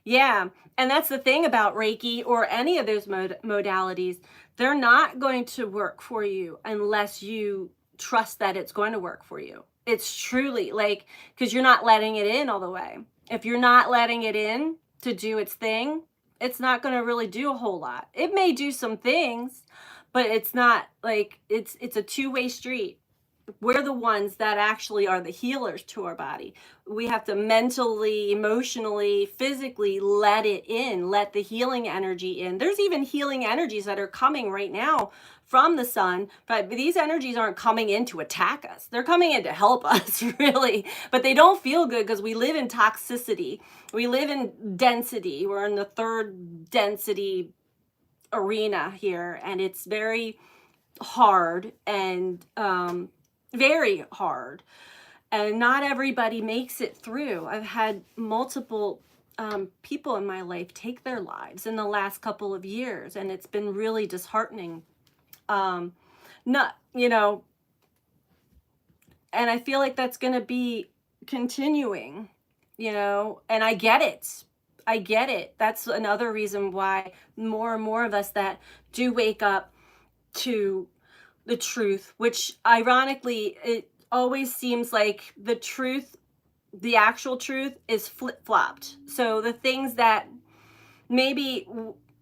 Yeah, and that's the thing about Reiki or any of those modalities. They're not going to work for you unless you trust that it's going to work for you. It's truly like, because you're not letting it in all the way. If you're not letting it in to do its thing, it's not going to really do a whole lot. It may do some things, but it's not like it's a two-way street. We're the ones that actually are the healers to our body. We have to mentally, emotionally, physically let it in, let the healing energy in. There's even healing energies that are coming right now from the sun, but these energies aren't coming in to attack us. They're coming in to help us, really. But they don't feel good because we live in toxicity. We live in density. We're in the third density arena here, and it's very hard and very hard, and not everybody makes it through. I've had multiple people in my life take their lives in the last couple of years, and it's been really disheartening. Not, and I feel like that's going to be continuing, and I get it. I get it. That's another reason why more and more of us that do wake up to the truth, which ironically, it always seems like the truth, the actual truth, is flip-flopped. So the things that maybe,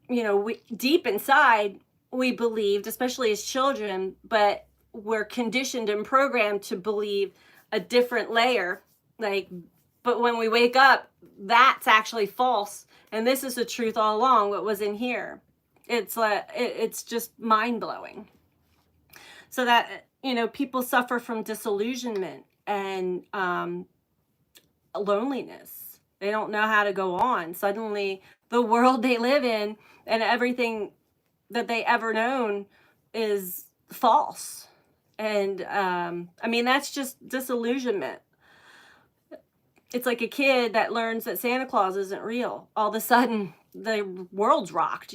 we, deep inside, we believed, especially as children, but we're conditioned and programmed to believe a different layer. Like, but when we wake up, that's actually false. And this is the truth all along, what was in here. It's like, it's just mind-blowing. So that, people suffer from disillusionment and loneliness. They don't know how to go on. Suddenly, the world they live in and everything that they ever known is false. And that's just disillusionment. It's like a kid that learns that Santa Claus isn't real. All of a sudden, the world's rocked,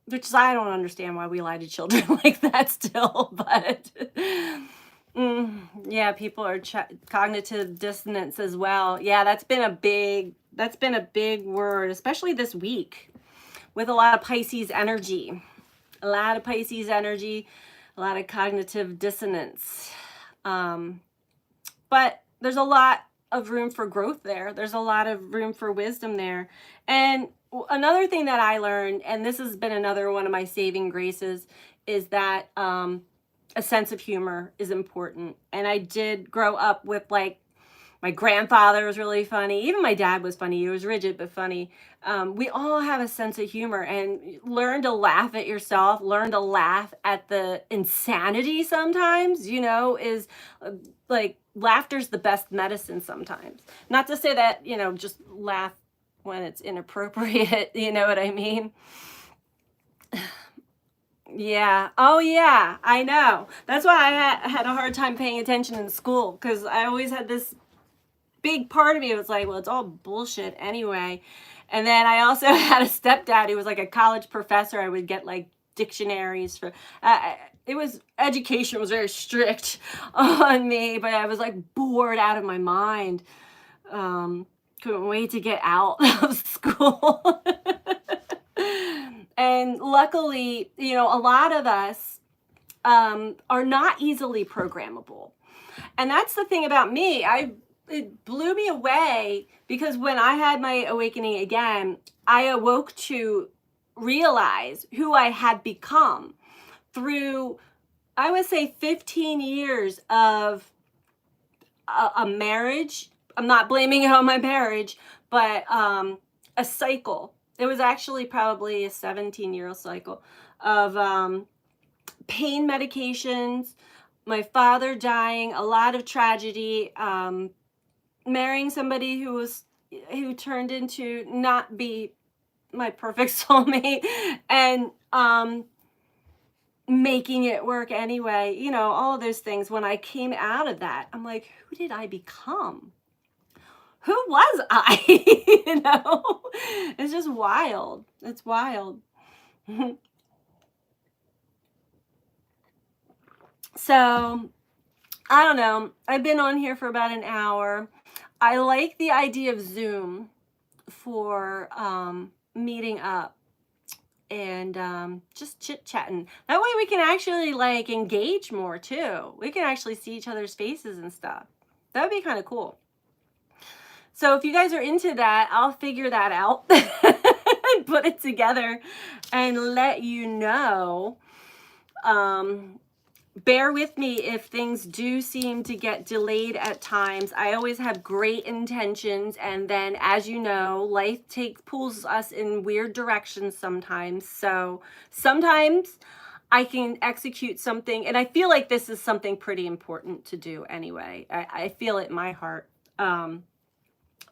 which is, I don't understand why we lie to children like that still, but yeah, people are cognitive dissonance as well. Yeah, that's been a big word, especially this week with a lot of Pisces energy, a lot of cognitive dissonance. But there's a lot of room for growth there. There's a lot of room for wisdom there. And another thing that I learned, and this has been another one of my saving graces, is that a sense of humor is important. And I did grow up with, like, my grandfather was really funny. Even my dad was funny. He was rigid but funny. We all have a sense of humor, and learn to laugh at yourself. Learn to laugh at the insanity sometimes, is like, laughter's the best medicine sometimes. Not to say that, just laugh when it's inappropriate, you know what I mean? Yeah. Oh, yeah. I know. That's why I had a hard time paying attention in school, because I always had this big part of me was like, well, it's all bullshit anyway. And then I also had a stepdad who was like a college professor. I would get like dictionaries for, it was, education was very strict on me, but I was like bored out of my mind. Couldn't wait to get out of school. And luckily, a lot of us are not easily programmable. And that's the thing about me. It blew me away because when I had my awakening again, I awoke to realize who I had become through, I would say, 15 years of a marriage. I'm not blaming it on my marriage, but a cycle. It was actually probably a 17-year cycle of pain medications, my father dying, a lot of tragedy, marrying somebody who turned into not be my perfect soulmate, and making it work anyway. All of those things. When I came out of that, I'm like, who did I become? Who was I? It's just wild. It's wild. So, I don't know. I've been on here for about an hour. I like the idea of Zoom for meeting up and just chit-chatting. That way we can actually like engage more too. We can actually see each other's faces and stuff. That would be kind of cool. So if you guys are into that, I'll figure that out and put it together and let you know. Bear with me if things do seem to get delayed at times. I always have great intentions, and then, as you know, life pulls us in weird directions sometimes. So sometimes I can execute something, and I feel like this is something pretty important to do anyway. I feel it in my heart.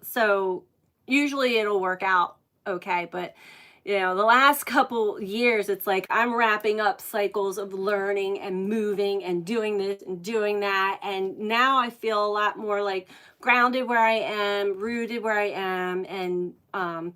So usually it'll work out okay, but the last couple years, it's like I'm wrapping up cycles of learning and moving and doing this and doing that. And now I feel a lot more like grounded where I am, rooted where I am, and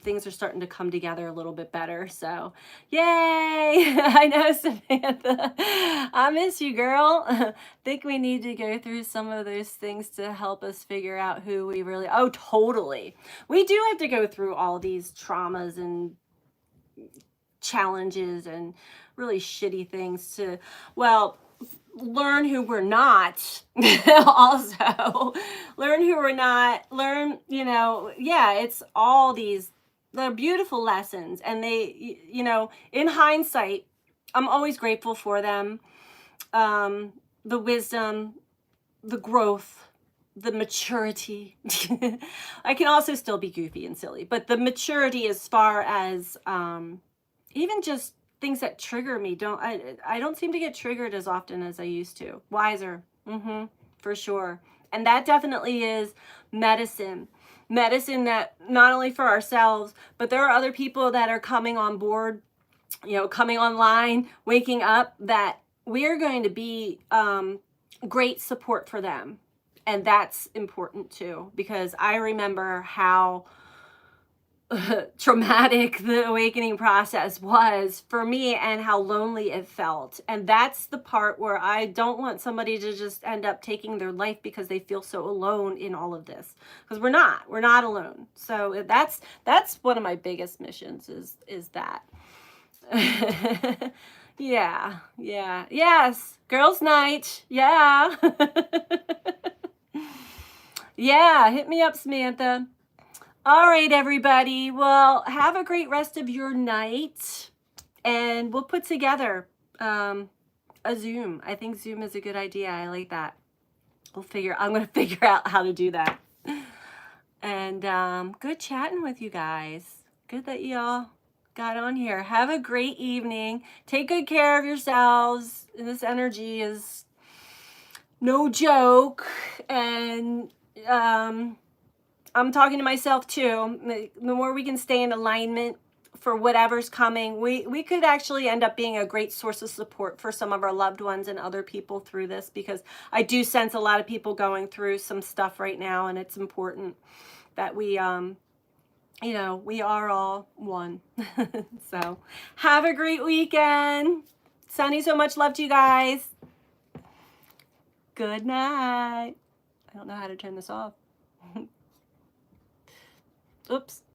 things are starting to come together a little bit better. So, yay! I know, Samantha. I miss you, girl. Think we need to go through some of those things to help us figure out who we really. Oh, totally. We do have to go through all these traumas and challenges and really shitty things to, well, learn who we're not. Also learn who we're not, it's all they're beautiful lessons, and they, in hindsight, I'm always grateful for them. The wisdom, the growth, the maturity. I can also still be goofy and silly, but the maturity as far as even just things that trigger me, I don't seem to get triggered as often as I used to. Wiser, for sure. And that definitely is medicine that not only for ourselves, but there are other people that are coming on board, coming online, waking up, that we're going to be great support for them. And that's important too, because I remember how traumatic the awakening process was for me and how lonely it felt. And that's the part where I don't want somebody to just end up taking their life because they feel so alone in all of this, because we're not alone. So that's one of my biggest missions is that. Yeah. Yes. Girls' night. Yeah. Yeah. Hit me up, Samantha. All right, everybody. Well, have a great rest of your night, and we'll put together a Zoom. I think Zoom is a good idea. I like that. I'm going to figure out how to do that. And good chatting with you guys. Good that y'all got on here. Have a great evening. Take good care of yourselves. This energy is no joke. And I'm talking to myself too. The more we can stay in alignment for whatever's coming. We could actually end up being a great source of support for some of our loved ones and other people through this, because I do sense a lot of people going through some stuff right now, and it's important that we we are all one. So have a great weekend. Sending so much love to you guys. Good night. I don't know how to turn this off. Oops.